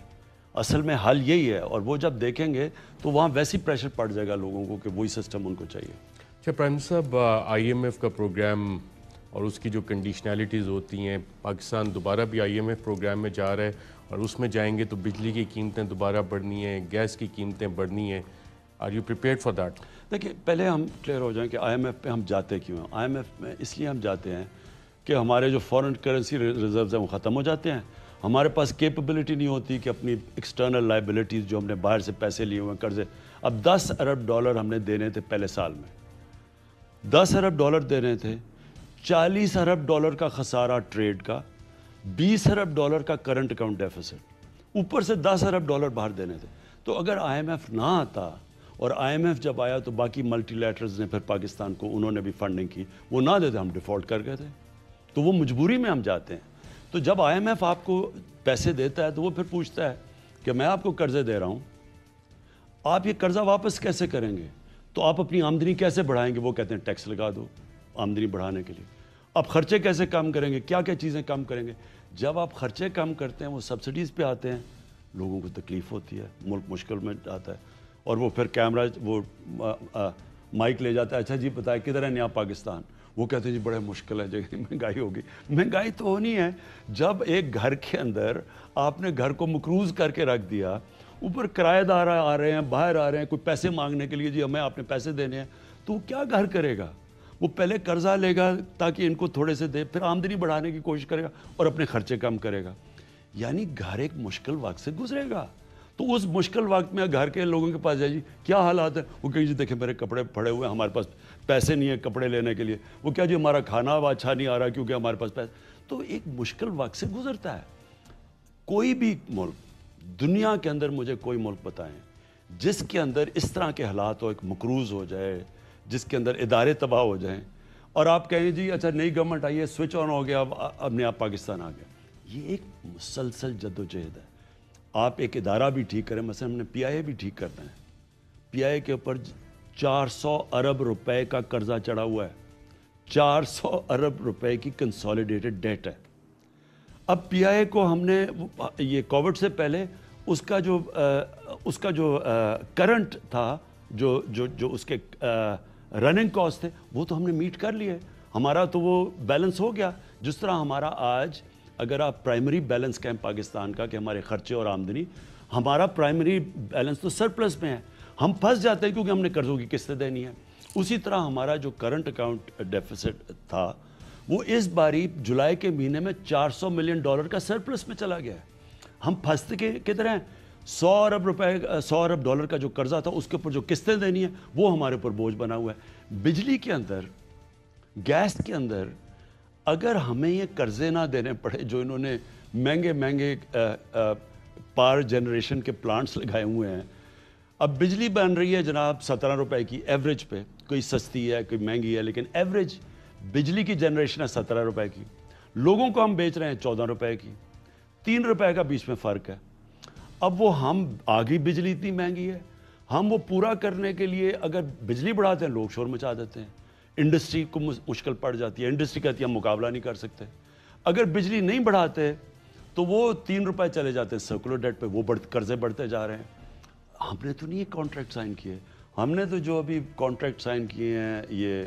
اصل میں حل یہی ہے, اور وہ جب دیکھیں گے تو وہاں ویسی پریشر پڑ جائے گا لوگوں کو کہ وہی سسٹم ان کو چاہیے. اچھا پرائم صاحب, IMF کا پروگرام اور اس کی جو کنڈیشنلٹیز ہوتی ہیں, پاکستان دوبارہ بھی IMF پروگرام میں جا رہا ہے, اور اس میں جائیں گے تو بجلی کی قیمتیں دوبارہ بڑھنی ہیں, گیس کی قیمتیں بڑھنی ہیں. Are you prepared for that? دیکھیں پہلے ہم کلیئر ہو جائیں کہ IMF پہ ہم جاتے کیوں ہیں. IMF میں اس لیے ہم جاتے ہیں کہ ہمارے جو فورن کرنسی ریزروز ہیں وہ ختم ہو جاتے ہیں, ہمارے پاس کیپبلٹی نہیں ہوتی کہ اپنی ایکسٹرنل لائبلٹیز جو ہم نے باہر سے پیسے لیے ہوئے ہیں قرضے, اب $10 ارب ہم نے دینے تھے پہلے سال میں, $10 ارب دینے تھے, $40 ارب کا خسارہ ٹریڈ کا, $20 ارب کا کرنٹ اکاؤنٹ ڈیفیسٹ, اوپر سے $10 ارب باہر دینے تھے. تو اگر IMF نہ آتا, اور IMF جب آیا تو باقی ملٹی لیٹرز نے پھر پاکستان کو, انہوں نے بھی فنڈنگ کی, وہ نہ دیتے ہم ڈیفالٹ کر گئے تھے, تو وہ مجبوری میں ہم جاتے ہیں. تو جب IMF آپ کو پیسے دیتا ہے تو وہ پھر پوچھتا ہے کہ میں آپ کو قرضے دے رہا ہوں, آپ یہ قرضہ واپس کیسے کریں گے, تو آپ اپنی آمدنی کیسے بڑھائیں گے؟ وہ کہتے ہیں ٹیکس لگا دو آمدنی بڑھانے کے لیے. آپ خرچے کیسے کم کریں گے, کیا کیا چیزیں کم کریں گے؟ جب آپ خرچے کم کرتے ہیں وہ سبسڈیز پہ آتے ہیں, لوگوں کو تکلیف ہوتی ہے, ملک مشکل میں آتا ہے, اور وہ پھر کیمرہ وہ مائک لے جاتا ہے, اچھا جی بتائے کدھر ہے نیا پاکستان, وہ کہتے ہیں جی بڑے مشکل ہے, جگہ مہنگائی ہوگی. مہنگائی تو ہونی ہے جب ایک گھر کے اندر آپ نے گھر کو مقروض کر کے رکھ دیا, اوپر کرایہ دار آ رہے ہیں, باہر آ رہے ہیں کوئی پیسے مانگنے کے لیے, جی ہمیں آپ نے پیسے دینے ہیں, تو وہ کیا گھر کرے گا؟ وہ پہلے قرضہ لے گا تاکہ ان کو تھوڑے سے دے, پھر آمدنی بڑھانے کی کوشش کرے گا اور اپنے خرچے کم کرے گا. یعنی گھر ایک مشکل وقت سے گزرے گا. تو اس مشکل وقت میں گھر کے لوگوں کے پاس جائے, جی کیا حالات ہیں, وہ کہیں جی دیکھیں میرے کپڑے پڑے ہوئے ہیں, ہمارے پاس پیسے نہیں ہیں کپڑے لینے کے لیے, وہ کیا جی ہمارا کھانا اچھا نہیں آ رہا کیونکہ ہمارے پاس پیسے. تو ایک مشکل وقت سے گزرتا ہے. کوئی بھی ملک دنیا کے اندر, مجھے کوئی ملک بتائیں جس کے اندر اس طرح کے حالات ہو, ایک مقروض ہو جائے, جس کے اندر ادارے تباہ ہو جائیں, اور آپ کہیں جی اچھا نئی گورنمنٹ آئی ہے, سوئچ آن ہو گیا, اب نیا پاکستان آ گیا. یہ ایک مسلسل جد و جہد ہے. آپ ایک ادارہ بھی ٹھیک کریں, مثلا ہم نے پی آئی اے بھی ٹھیک کرنا ہے. پی آئی اے کے اوپر 400 ارب روپے کا قرضہ چڑھا ہوا ہے, 400 ارب روپے کی کنسولیڈیٹڈ ڈیٹ ہے. اب پی آئی اے کو ہم نے یہ کووڈ سے پہلے اس کا جو کرنٹ تھا, جو اس کے رننگ کاسٹ تھے, وہ تو ہم نے میٹ کر لیے. ہمارا تو وہ بیلنس ہو گیا. جس طرح ہمارا آج اگر آپ پرائمری بیلنس کہیں پاکستان کا کہ ہمارے خرچے اور آمدنی, ہمارا پرائمری بیلنس تو سرپلس میں ہے. ہم پھنس جاتے ہیں کیونکہ ہم نے قرضوں کی قسطیں دینی ہے. اسی طرح ہمارا جو کرنٹ اکاؤنٹ ڈیفیسٹ تھا وہ اس باری جولائی کے مہینے میں $400 ملین کا سرپلس میں چلا گیا ہے. ہم پھنستے کدھر ہیں؟ 100 ارب ڈالر کا جو قرضہ تھا اس کے اوپر جو قسطیں دینی ہیں وہ ہمارے اوپر بوجھ بنا ہوا ہے. بجلی کے اندر, گیس کے اندر اگر ہمیں یہ قرضے نہ دینے پڑے جو انہوں نے مہنگے پاور جنریشن کے پلانٹس لگائے ہوئے ہیں. اب بجلی بن رہی ہے جناب 17 روپے کی ایوریج پہ, کوئی سستی ہے کوئی مہنگی ہے, لیکن ایوریج بجلی کی جنریشن ہے 17 روپے کی. لوگوں کو ہم بیچ رہے ہیں 14 روپے کی, 3 روپے کا بیچ میں فرق ہے. اب وہ ہم آگے بجلی اتنی مہنگی ہے, ہم وہ پورا کرنے کے لیے اگر بجلی بڑھاتے ہیں لوگ شور مچا دیتے ہیں, انڈسٹری کو مشکل پڑ جاتی ہے. انڈسٹری کہتی ہے ہم مقابلہ نہیں کر سکتے. اگر بجلی نہیں بڑھاتے تو وہ 3 روپے چلے جاتے ہیں سرکولر ڈیٹ پہ, وہ قرضے بڑھتے جا رہے ہیں. ہم نے تو نہیں یہ کانٹریکٹ سائن کیے. ہم نے تو جو ابھی کانٹریکٹ سائن کیے ہیں یہ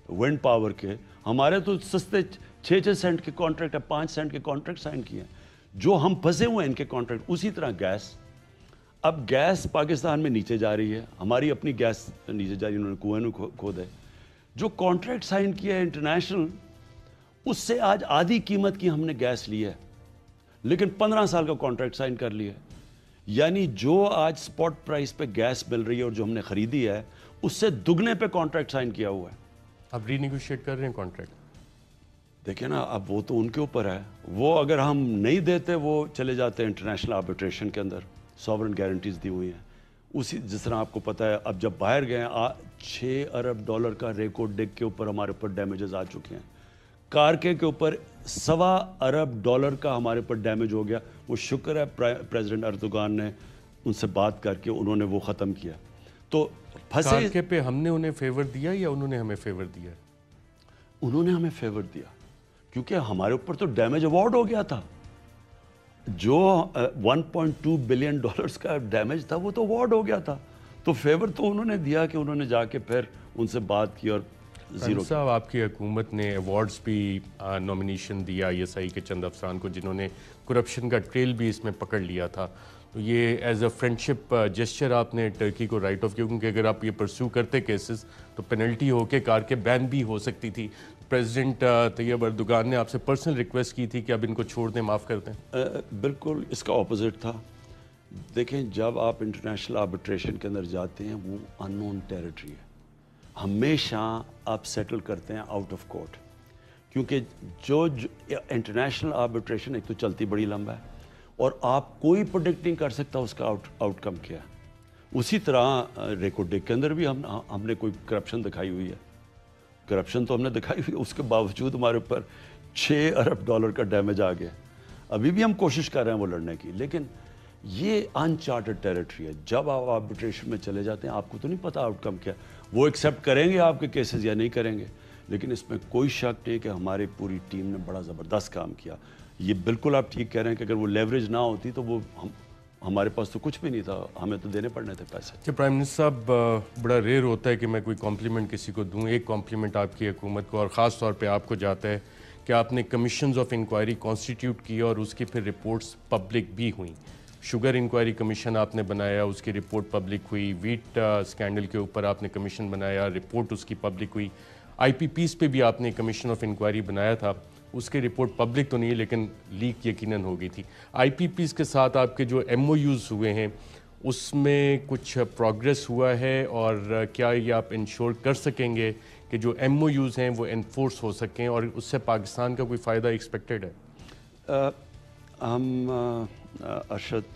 ونڈ پاور کے, ہمارے تو سستے 6 سینٹ کے کانٹریکٹ ہے, 5 سینٹ کے کانٹریکٹ سائن کیے ہیں. جو ہم پھنسے ہوئے ہیں ان کے کانٹریکٹ. اسی طرح گیس, اب گیس پاکستان میں نیچے جا رہی ہے, ہماری اپنی گیس نیچے جا رہی ہے, انہوں نے کنویں کھودے. جو کانٹریکٹ سائن کیا ہے انٹرنیشنل, اس سے آج آدھی قیمت کی ہم نے گیس لی ہے, لیکن 15 سال کا کانٹریکٹ سائن کر لیا ہے. یعنی جو آج سپاٹ پرائس پہ گیس مل رہی ہے اور جو ہم نے خریدی ہے اس سے دگنے پہ کانٹریکٹ سائن کیا ہوا ہے. اب ری نیگوشیٹ کر رہے ہیں کانٹریکٹ. دیکھیں نا, اب وہ تو ان کے اوپر ہے. وہ اگر ہم نہیں دیتے وہ چلے جاتے ہیں انٹرنیشنل آربیٹریشن کے اندر. سوورن گارنٹیز دی ہوئی ہیں. اسی جس طرح آپ کو پتہ ہے اب جب باہر گئے ہیں 6 ارب ڈالر کا ریکارڈ ڈیک کے اوپر ہمارے اوپر ڈیمیجز آ چکے ہیں. کارکے کے اوپر 1.25 ارب ڈالر کا ہمارے اوپر ڈیمیج ہو گیا. وہ شکر ہے پریزیڈنٹ اردوغان نے ان سے بات کر کے انہوں نے وہ ختم کیا. تو پھنسے کارکے پہ ہم نے انہیں فیور دیا یا انہوں نے ہمیں فیور دیا؟ انہوں نے ہمیں فیور دیا کیونکہ ہمارے اوپر تو ڈیمیج ایوارڈ ہو گیا تھا. جو 1.2 بلین ڈالرز کا ڈیمیج تھا وہ تو ایوارڈ ہو گیا تھا. تو فیور تو انہوں نے دیا کہ انہوں نے جا کے پھر ان سے بات کی اور زیرو. صاحب آپ کی حکومت نے ایوارڈز بھی نومینیشن دیا ISI کے چند افسران کو جنہوں نے کرپشن کا ٹریل بھی اس میں پکڑ لیا تھا. تو یہ ایز اے فرینڈشپ جسچر آپ نے ٹرکی کو رائٹ آف کیا, کیونکہ اگر آپ یہ پرسیو کرتے کیسز تو پینلٹی ہو کے کار کے بین بھی ہو سکتی تھی. پریزیڈنٹ طیب اردوغان نے آپ سے پرسنل ریکویسٹ کی تھی کہ اب ان کو چھوڑ دیں, معاف کر دیں. بالکل اس کا اپوزٹ تھا. دیکھیں جب آپ انٹرنیشنل آربیٹریشن کے اندر جاتے ہیں وہ ان نون ٹیریٹری ہے. ہمیشہ آپ سیٹل کرتے ہیں آؤٹ آف کورٹ, کیونکہ جو انٹرنیشنل آربیٹریشن ایک تو چلتی بڑی لمبا ہے اور آپ کوئی پروڈکٹ نہیں کر سکتا اس کا آؤٹ کم کیا ہے. اسی طرح ریکارڈ ڈیک کے اندر بھی ہم نے کوئی کرپشن دکھائی ہوئی ہے. کرپشن تو ہم نے دکھائی ہوئی ہے, اس کے باوجود ہمارے اوپر 6 ارب ڈالر کا ڈیمیج آ گیا. ابھی بھی ہم کوشش کر رہے ہیں وہ لڑنے کی, لیکن یہ انچارٹڈ ٹیریٹری ہے. جب آپ آربیٹریشن میں چلے جاتے ہیں آپ کو تو نہیں پتا آؤٹ کم کیا. وہ ایکسیپٹ کریں گے آپ کے کیسز یا نہیں کریں گے, لیکن اس میں کوئی شک نہیں کہ ہماری پوری ٹیم نے بڑا زبردست کام کیا. یہ بالکل آپ ٹھیک کہہ رہے ہیں کہ اگر وہ لیوریج نہ ہوتی تو وہ ہمارے پاس تو کچھ بھی نہیں تھا, ہمیں تو دینے پڑنے تھے پیسے. پرائم منسٹر صاحب, بڑا ریئر ہوتا ہے کہ میں کوئی کمپلیمنٹ کسی کو دوں. ایک کمپلیمنٹ آپ کی حکومت کو اور خاص طور پہ آپ کو جاتا ہے کہ آپ نے کمیشنز آف انکوائری کانسٹیٹیوٹ کی اور اس کی پھر رپورٹس پبلک بھی ہوئیں. شوگر انکوائری کمیشن آپ نے بنایا, اس کی رپورٹ پبلک ہوئی. ویٹ اسکینڈل کے اوپر آپ نے کمیشن بنایا, رپورٹ اس کی پبلک ہوئی. IPPs پہ بھی آپ نے کمیشن آف انکوائری بنایا تھا, اس کی رپورٹ پبلک تو نہیں لیکن لیک یقیناً ہو گئی تھی. IPPs کے ساتھ آپ کے جو MOUs ہوئے ہیں اس میں کچھ پروگریس ہوا ہے, اور کیا یہ آپ انشور کر سکیں گے کہ جو MOUs ہیں وہ انفورس ہو سکیں اور اس سے پاکستان کا کوئی فائدہ ایکسپیکٹڈ ہے؟ ہم ارشد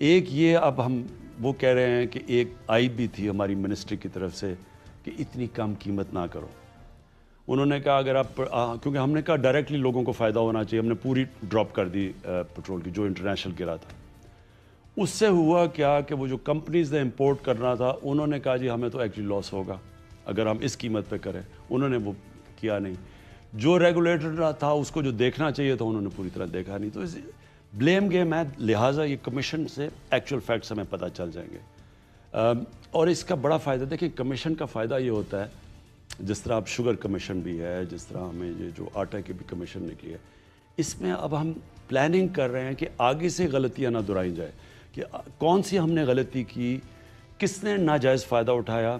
ایک یہ اب ہم وہ کہہ رہے ہیں کہ ایک آئی بھی تھی ہماری منسٹری کی طرف سے کہ اتنی کم قیمت نہ کرو. انہوں نے کہا اگر آپ کیونکہ ہم نے کہا ڈائریکٹلی لوگوں کو فائدہ ہونا چاہیے, ہم نے پوری ڈراپ کر دی پٹرول کی جو انٹرنیشنل گرا تھا. اس سے ہوا کیا کہ وہ جو کمپنیز نے امپورٹ کرنا تھا انہوں نے کہا جی ہمیں تو ایکچولی لاس ہوگا اگر ہم اس قیمت پہ کریں. انہوں نے وہ کیا نہیں. جو ریگولیٹر تھا اس کو جو دیکھنا چاہیے تھا انہوں نے پوری طرح دیکھا نہیں. تو بلیم گیم ہے, لہٰذا یہ کمیشن سے ایکچوئل فیکٹس ہمیں پتہ چل جائیں گے. اور اس کا بڑا فائدہ دیکھیں, کمیشن کا فائدہ یہ ہوتا ہے جس طرح اب شوگر کمیشن بھی ہے, جس طرح ہمیں یہ جو آٹا کی بھی کمیشن نکلی ہے, اس میں اب ہم پلاننگ کر رہے ہیں کہ آگے سے غلطیاں نہ دہرائی جائے کہ کون سی ہم نے غلطی کی, کس نے ناجائز فائدہ اٹھایا.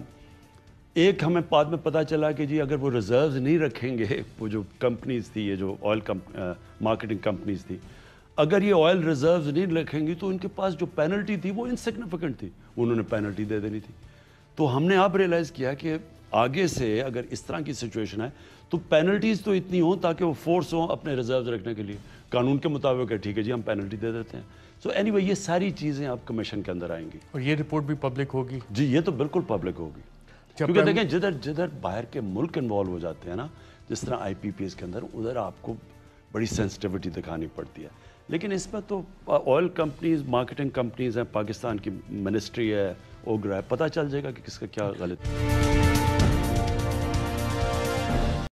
ایک ہمیں بعد میں پتہ چلا کہ جی اگر وہ ریزروز نہیں رکھیں گے, وہ جو کمپنیز تھی, یہ جو آئل مارکیٹنگ کمپنیز تھی, اگر یہ آئل ریزروز نہیں رکھیں گی تو ان کے پاس جو پینلٹی تھی وہ انسگنیفیکنٹ تھی, انہوں نے پینلٹی دے دینی تھی. تو ہم نے اب ریئلائز کیا کہ آگے سے اگر اس طرح کی سچویشن ہے تو پینلٹیز تو اتنی ہوں تاکہ وہ فورس ہوں اپنے ریزروز رکھنے کے لیے. قانون کے مطابق ہے, ٹھیک ہے جی ہم پینلٹی دے دیتے ہیں. سو اینی وے یہ ساری چیزیں آپ کمیشن کے اندر آئیں گی. اور یہ رپورٹ بھی پبلک ہوگی؟ جی یہ تو بالکل پبلک ہوگی, کیونکہ دیکھیں جدھر باہر کے ملک انوالو ہو جاتے ہیں نا, جس طرح آئی پی پی ایس کے اندر, ادھر آپ کو بڑی سینسٹیوٹی دکھانی پڑتی ہے. لیکن اس میں تو آئل کمپنیز, مارکیٹنگ کمپنیز ہیں, پاکستان کی منسٹری ہے, اوگرا ہے, پتہ چل جائے گا کہ کس کا کیا غلط ہے.